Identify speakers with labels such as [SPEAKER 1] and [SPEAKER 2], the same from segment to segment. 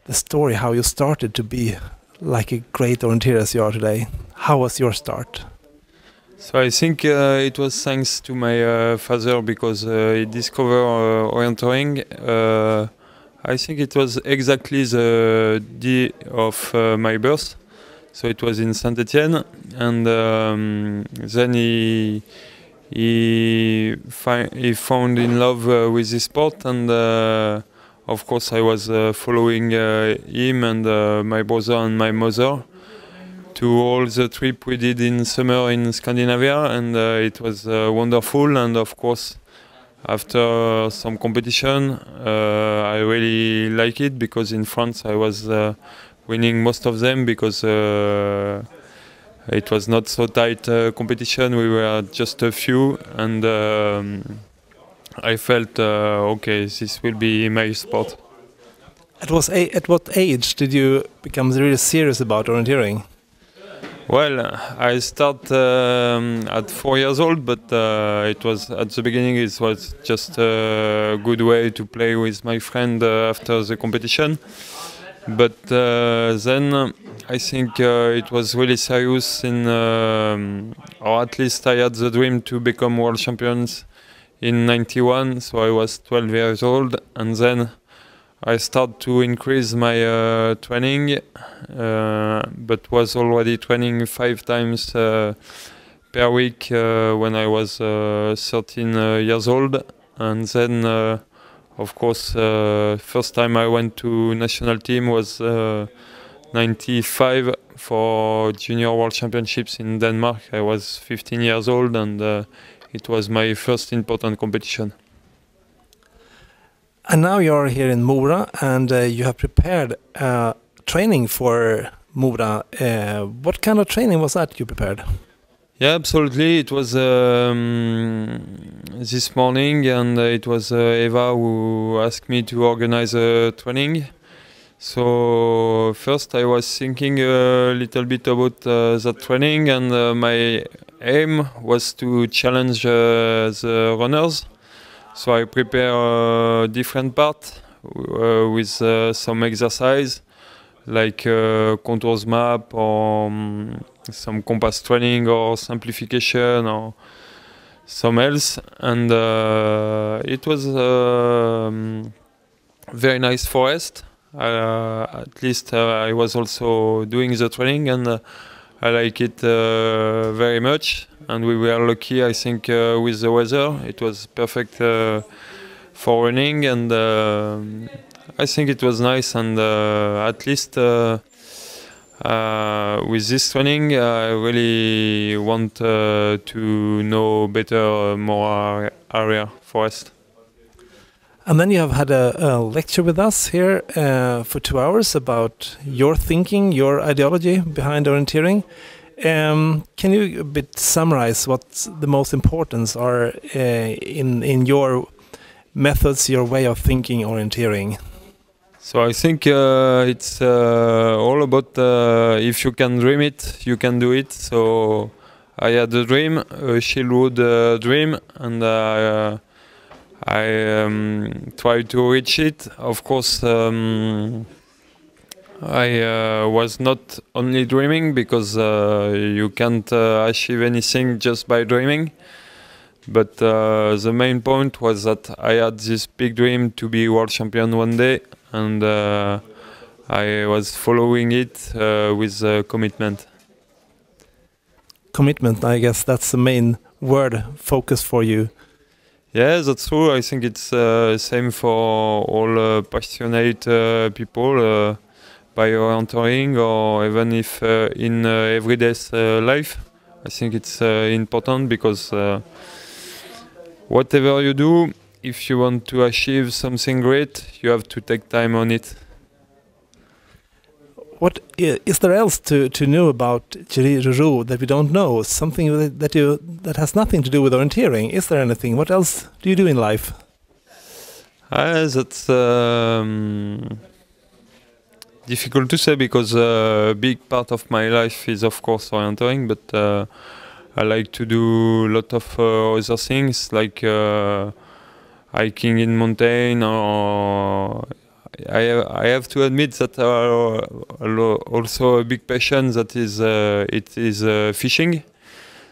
[SPEAKER 1] the story how you started to be like a great orienteer as you are today. How was your start?
[SPEAKER 2] So I think it was thanks to my father because he discovered orienteering. I think it was exactly the day of my birth. So it was in Saint-Étienne, and then he found in love with the sport, and of course I was following him and my brother and my mother to all the trip we did in summer in Scandinavia, and it was wonderful. And of course, after some competition, I really like it because in France I was winning most of them because it was not so tight competition. We were just a few, and I felt okay, this will be my sport.
[SPEAKER 1] At what age did you become really serious about orienteering?
[SPEAKER 2] Well, I started at 4 years old, but it was at the beginning. It was just a good way to play with my friend after the competition. But then I think it was really serious, or at least I had the dream to become world champions in '91. So I was 12 years old, and then I started to increase my training, but was already training 5 times per week when I was 13 years old. And then, of course, first time I went to national team was '95 for junior world championships in Denmark. I was 15 years old, and it was my first important competition.
[SPEAKER 1] And now you're here in Mora, and you have prepared training for Mora. What kind of training was that you prepared?
[SPEAKER 2] Yeah, absolutely. It was this morning, and it was Eva who asked me to organize a training. So first I was thinking a little bit about that training, and my aim was to challenge the runners. So I prepare a different part with some exercise like contours map or some compass training or simplification or some else. And it was very nice forest. At least I was also doing the training, and I like it very much. And we were lucky, I think, with the weather. It was perfect for running, and I think it was nice. And at least with this training, I really want to know better Mora area forest.
[SPEAKER 1] And then you have had a lecture with us here for 2 hours about your thinking, your ideology behind orienteering. Can you a bit summarize what the most importance are in your methods, your way of thinking orienteering?
[SPEAKER 2] So I think it's all about if you can dream it, you can do it. So I had a dream, a Shieldwood dream, and I tried to reach it. Of course, I was not only dreaming, because you can't achieve anything just by dreaming. But the main point was that I had this big dream to be world champion one day, and I was following it with commitment.
[SPEAKER 1] Commitment, I guess that's the main word focus for you.
[SPEAKER 2] Yeah, that's true. I think it's same for all passionate people by orienteering, or even if in everyday life. I think it's important because whatever you do, if you want to achieve something great, you have to take time on it.
[SPEAKER 1] What is there else to know about Thierry Gueorgiou that we don't know? Something that has nothing to do with orienteering. Is there anything? What else do you do in life?
[SPEAKER 2] That's difficult to say, because a big part of my life is of course orienteering, but I like to do a lot of other things, like hiking in mountain, or I have to admit that also a big passion that is fishing.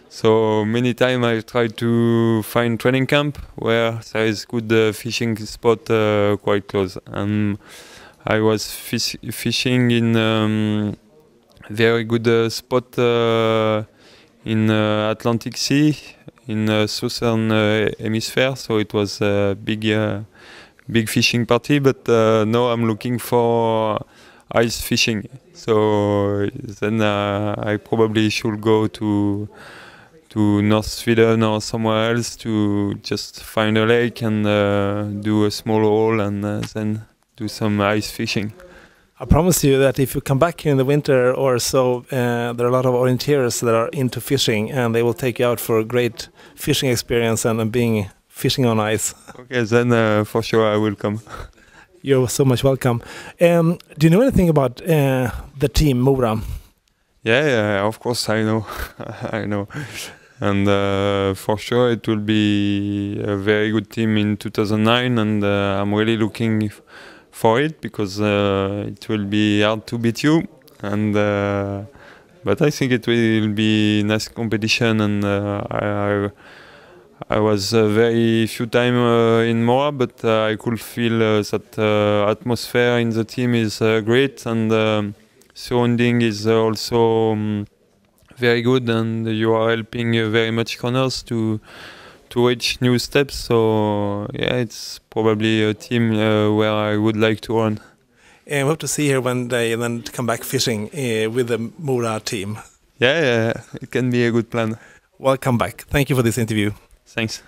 [SPEAKER 2] So many times I try to find training camp where there is good fishing spot quite close. And I was fishing in very good spot in Atlantic Sea in southern hemisphere. So it was a big fishing party. But now I'm looking for ice fishing. So then I probably should go to North Sweden or somewhere else to just find a lake and do a small haul and then do some ice fishing.
[SPEAKER 1] I promise you that if you come back in the winter or so, there are a lot of orienteers that are into fishing, and they will take you out for a great fishing experience and being fishing on ice.
[SPEAKER 2] Okay, then for sure I will come.
[SPEAKER 1] You're so much welcome. Do you know anything about the team Mora?
[SPEAKER 2] Yeah, of course I know. I know. And for sure it will be a very good team in 2009, and I'm really looking for it because it will be hard to beat you. And but I think it will be nice competition, and I was very few time in Mora, but I could feel that atmosphere in the team is great, and surrounding is also very good, and you are helping very much runners to reach new steps. So yeah, it's probably a team where I would like to run.
[SPEAKER 1] And we hope to see you when they then come back fishing with the Mora team.
[SPEAKER 2] Yeah, it can be a good plan.
[SPEAKER 1] Welcome back. Thank you for this interview.
[SPEAKER 2] Thanks.